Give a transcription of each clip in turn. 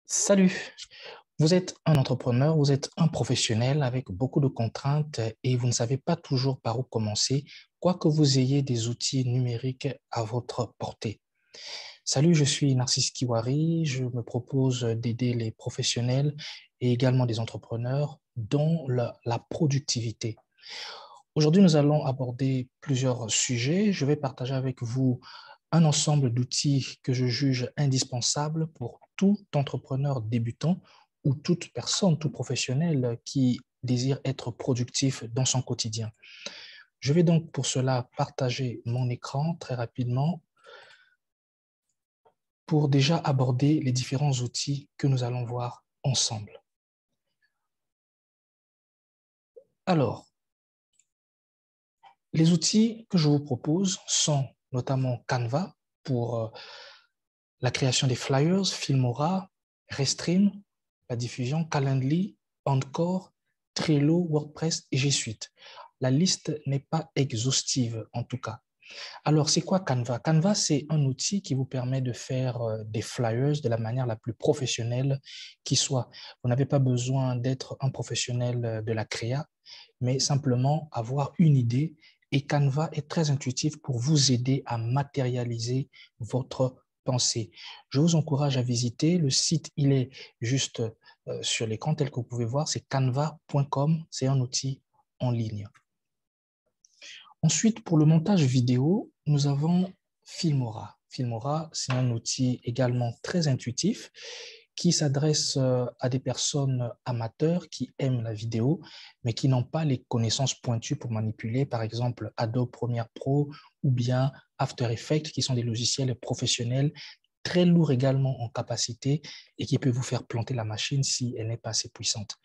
Salut, vous êtes un entrepreneur, vous êtes un professionnel avec beaucoup de contraintes et vous ne savez pas toujours par où commencer, quoique vous ayez des outils numériques à votre portée. Salut, je suis Narcisse Kiwari, je me propose d'aider les professionnels et également des entrepreneurs dans la productivité. Aujourd'hui, nous allons aborder plusieurs sujets. Je vais partager avec vous un ensemble d'outils que je juge indispensables pour tout entrepreneur débutant ou toute personne, tout professionnel qui désire être productif dans son quotidien. Je vais donc pour cela partager mon écran très rapidement pour déjà aborder les différents outils que nous allons voir ensemble. Alors, les outils que je vous propose sont notamment Canva pour la création des flyers, Filmora, Restream, la diffusion, Calendly, Encore, Trello, WordPress et G Suite. La liste n'est pas exhaustive en tout cas. Alors, c'est quoi Canva? Canva, c'est un outil qui vous permet de faire des flyers de la manière la plus professionnelle qui soit. Vous n'avez pas besoin d'être un professionnel de la créa, mais simplement avoir une idée. Et Canva est très intuitif pour vous aider à matérialiser votre pensée. Je vous encourage à visiter. Le site, il est juste sur l'écran tel que vous pouvez voir. C'est canva.com. C'est un outil en ligne. Ensuite, pour le montage vidéo, nous avons Filmora. Filmora, c'est un outil également très intuitif qui s'adresse à des personnes amateurs qui aiment la vidéo, mais qui n'ont pas les connaissances pointues pour manipuler, par exemple, Adobe Premiere Pro ou bien After Effects, qui sont des logiciels professionnels très lourds également en capacité et qui peut vous faire planter la machine si elle n'est pas assez puissante.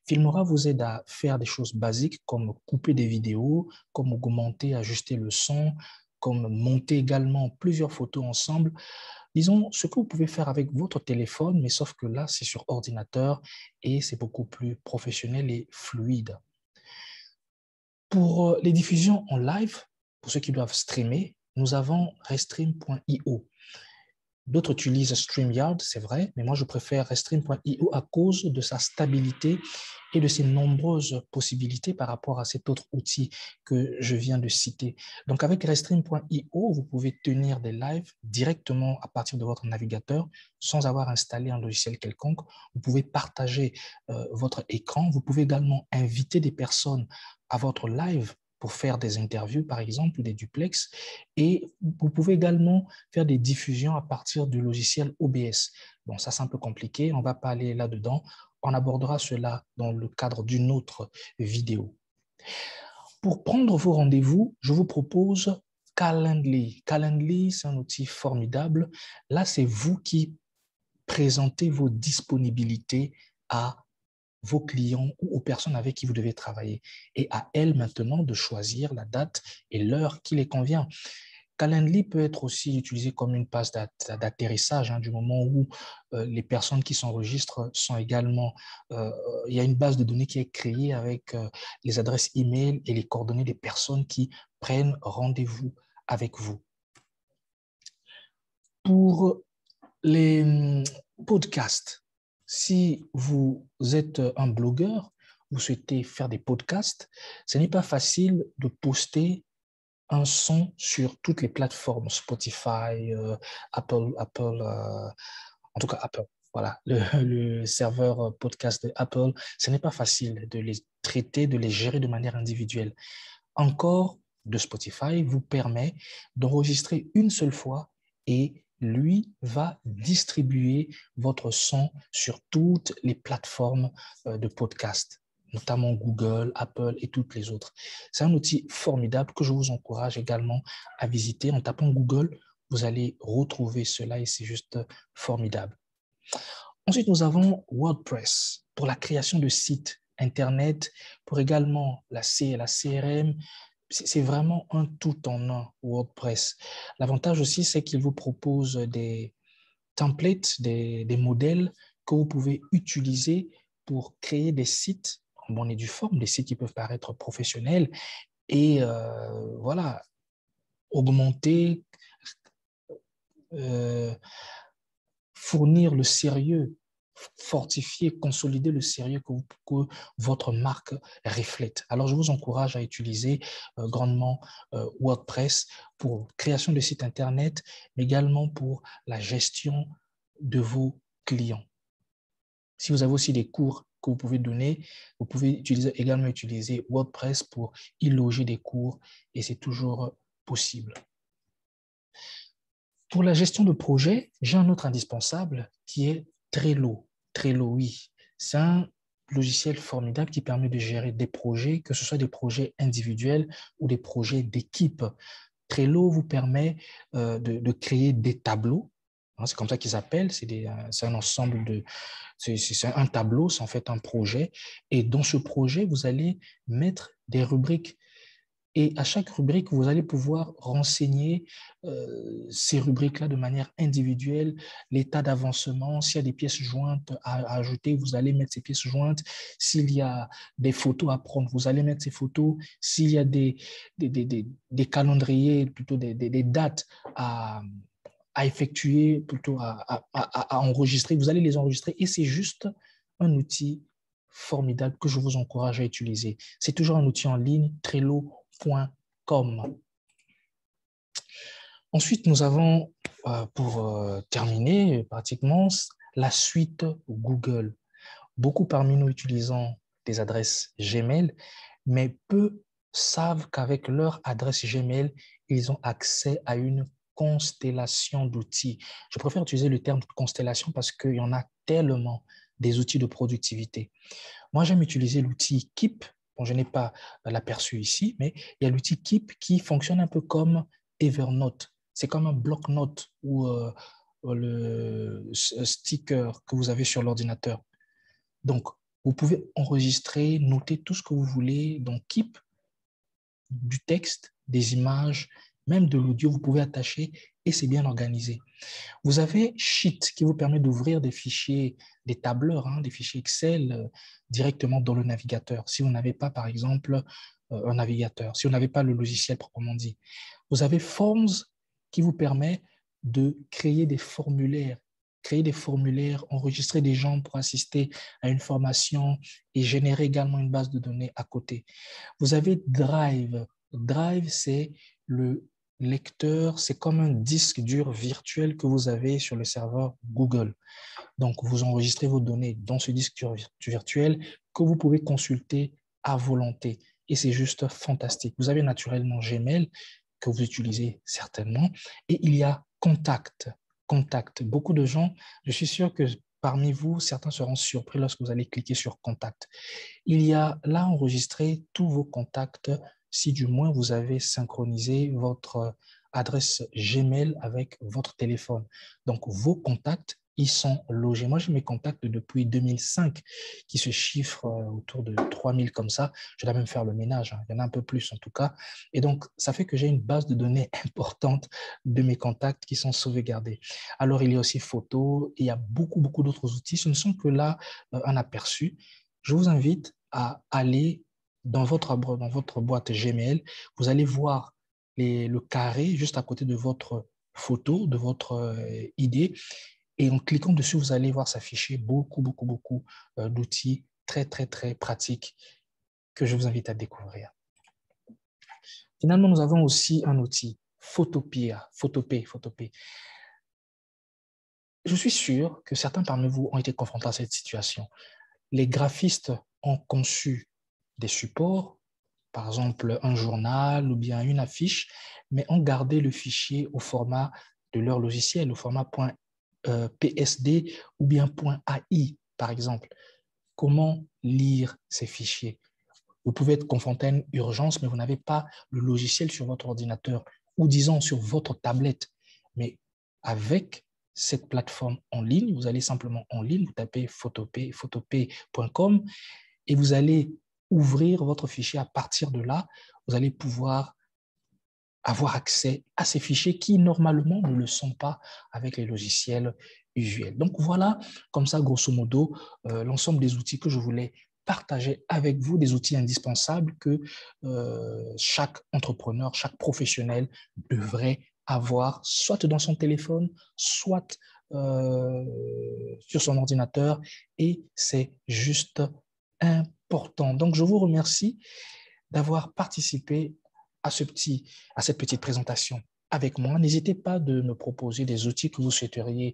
Filmora vous aide à faire des choses basiques comme couper des vidéos, comme augmenter, ajuster le son, comme monter également plusieurs photos ensemble. Disons, ce que vous pouvez faire avec votre téléphone, mais sauf que là, c'est sur ordinateur et c'est beaucoup plus professionnel et fluide. Pour les diffusions en live, pour ceux qui doivent streamer, nous avons Restream.io. D'autres utilisent StreamYard, c'est vrai, mais moi je préfère Restream.io à cause de sa stabilité et de ses nombreuses possibilités par rapport à cet autre outil que je viens de citer. Donc avec Restream.io, vous pouvez tenir des lives directement à partir de votre navigateur sans avoir installé un logiciel quelconque. Vous pouvez partager votre écran. Vous pouvez également inviter des personnes à votre live pour faire des interviews, par exemple, ou des duplex. Et vous pouvez également faire des diffusions à partir du logiciel OBS. Bon, ça, c'est un peu compliqué. On ne va pas aller là-dedans. On abordera cela dans le cadre d'une autre vidéo. Pour prendre vos rendez-vous, je vous propose Calendly. Calendly, c'est un outil formidable. Là, c'est vous qui présentez vos disponibilités à vos clients ou aux personnes avec qui vous devez travailler et à elles maintenant de choisir la date et l'heure qui les convient. Calendly peut être aussi utilisé comme une passe d'atterrissage du moment où les personnes qui s'enregistrent sont également, il y a une base de données qui est créée avec les adresses email et les coordonnées des personnes qui prennent rendez-vous avec vous. Pour les podcasts, si vous êtes un blogueur, vous souhaitez faire des podcasts, ce n'est pas facile de poster un son sur toutes les plateformes, Spotify, Apple, en tout cas Apple. Voilà, le serveur podcast de Apple, ce n'est pas facile de les traiter, de les gérer de manière individuelle. Encore de Spotify vous permet d'enregistrer une seule fois et lui va distribuer votre son sur toutes les plateformes de podcast, notamment Google, Apple et toutes les autres. C'est un outil formidable que je vous encourage également à visiter. En tapant Google, vous allez retrouver cela et c'est juste formidable. Ensuite, nous avons WordPress pour la création de sites Internet, pour également la CRM. C'est vraiment un tout en un, WordPress. L'avantage aussi, c'est qu'il vous propose des templates, des modèles que vous pouvez utiliser pour créer des sites en bonne et due forme, des sites qui peuvent paraître professionnels et voilà, augmenter, fournir le sérieux fortifier, consolider le sérieux que votre marque reflète. Alors, je vous encourage à utiliser grandement WordPress pour création de sites Internet, mais également pour la gestion de vos clients. Si vous avez aussi des cours que vous pouvez donner, vous pouvez également utiliser WordPress pour y loger des cours et c'est toujours possible. Pour la gestion de projet, j'ai un autre indispensable qui est Trello. Trello, oui, c'est un logiciel formidable qui permet de gérer des projets, que ce soit des projets individuels ou des projets d'équipe. Trello vous permet de créer des tableaux. C'est comme ça qu'ils appellent, c'est un ensemble de... C'est un tableau, c'est en fait un projet. Et dans ce projet, vous allez mettre des rubriques. Et à chaque rubrique, vous allez pouvoir renseigner ces rubriques-là de manière individuelle, l'état d'avancement, s'il y a des pièces jointes à ajouter, vous allez mettre ces pièces jointes. S'il y a des photos à prendre, vous allez mettre ces photos. S'il y a des calendriers, plutôt des dates à effectuer, plutôt à enregistrer, vous allez les enregistrer. Et c'est juste un outil formidable que je vous encourage à utiliser. C'est toujours un outil en ligne, Trello.com. Ensuite, nous avons, pour terminer pratiquement, la suite Google. Beaucoup parmi nous utilisons des adresses Gmail, mais peu savent qu'avec leur adresse Gmail, ils ont accès à une constellation d'outils. Je préfère utiliser le terme constellation parce qu'il y en a tellement des outils de productivité. Moi, j'aime utiliser l'outil Keep. Bon, je n'ai pas l'aperçu ici, mais il y a l'outil Keep qui fonctionne un peu comme Evernote. C'est comme un bloc-notes ou le sticker que vous avez sur l'ordinateur. Donc, vous pouvez enregistrer, noter tout ce que vous voulez dans Keep, du texte, des images, même de l'audio, vous pouvez attacher et c'est bien organisé. Vous avez Sheet qui vous permet d'ouvrir des fichiers, des tableurs, des fichiers Excel directement dans le navigateur. Si vous n'avez pas, par exemple, un navigateur, si vous n'avez pas le logiciel proprement dit. Vous avez Forms qui vous permet de créer des formulaires, enregistrer des gens pour assister à une formation et générer également une base de données à côté. Vous avez Drive. Drive, c'est le lecteur, c'est comme un disque dur virtuel que vous avez sur le serveur Google. Donc, vous enregistrez vos données dans ce disque dur virtuel que vous pouvez consulter à volonté. Et c'est juste fantastique. Vous avez naturellement Gmail que vous utilisez certainement. Et il y a Contact. Contact. Beaucoup de gens, je suis sûr que parmi vous, certains seront surpris lorsque vous allez cliquer sur Contact. Il y a là enregistré tous vos contacts si du moins vous avez synchronisé votre adresse Gmail avec votre téléphone. Donc, vos contacts, ils sont logés. Moi, j'ai mes contacts depuis 2005 qui se chiffrent autour de 3000 comme ça. Je dois même faire le ménage. Il y en a un peu plus en tout cas. Et donc, ça fait que j'ai une base de données importante de mes contacts qui sont sauvegardés. Alors, il y a aussi photos. Il y a beaucoup, beaucoup d'autres outils. Ce ne sont que là un aperçu. Je vous invite à aller dans votre boîte Gmail. Vous allez voir le carré juste à côté de votre photo, de votre idée. Et en cliquant dessus, vous allez voir s'afficher beaucoup, beaucoup, beaucoup d'outils très, très, très pratiques que je vous invite à découvrir. Finalement, nous avons aussi un outil, Photopea. Je suis sûr que certains parmi vous ont été confrontés à cette situation. Les graphistes ont conçu des supports, par exemple un journal ou bien une affiche, mais ont gardé le fichier au format de leur logiciel, au format .psd ou bien .ai, par exemple. Comment lire ces fichiers? Vous pouvez être confronté à une urgence, mais vous n'avez pas le logiciel sur votre ordinateur ou disons sur votre tablette. Mais avec cette plateforme en ligne, vous allez simplement en ligne, vous tapez photopea.com et vous allez ouvrir votre fichier. À partir de là, vous allez pouvoir avoir accès à ces fichiers qui, normalement, ne le sont pas avec les logiciels usuels. Donc, voilà, comme ça, grosso modo, l'ensemble des outils que je voulais partager avec vous, des outils indispensables que chaque entrepreneur, chaque professionnel devrait avoir, soit dans son téléphone, soit sur son ordinateur et c'est juste important. Donc, je vous remercie d'avoir participé à cette petite présentation avec moi. N'hésitez pas de me proposer des outils que vous souhaiteriez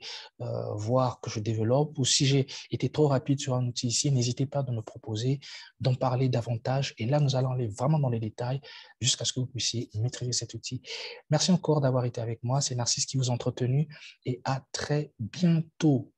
voir que je développe, ou si j'ai été trop rapide sur un outil ici, n'hésitez pas de me proposer d'en parler davantage. Et là, nous allons aller vraiment dans les détails jusqu'à ce que vous puissiez maîtriser cet outil. Merci encore d'avoir été avec moi. C'est Narcisse qui vous a entretenu et à très bientôt.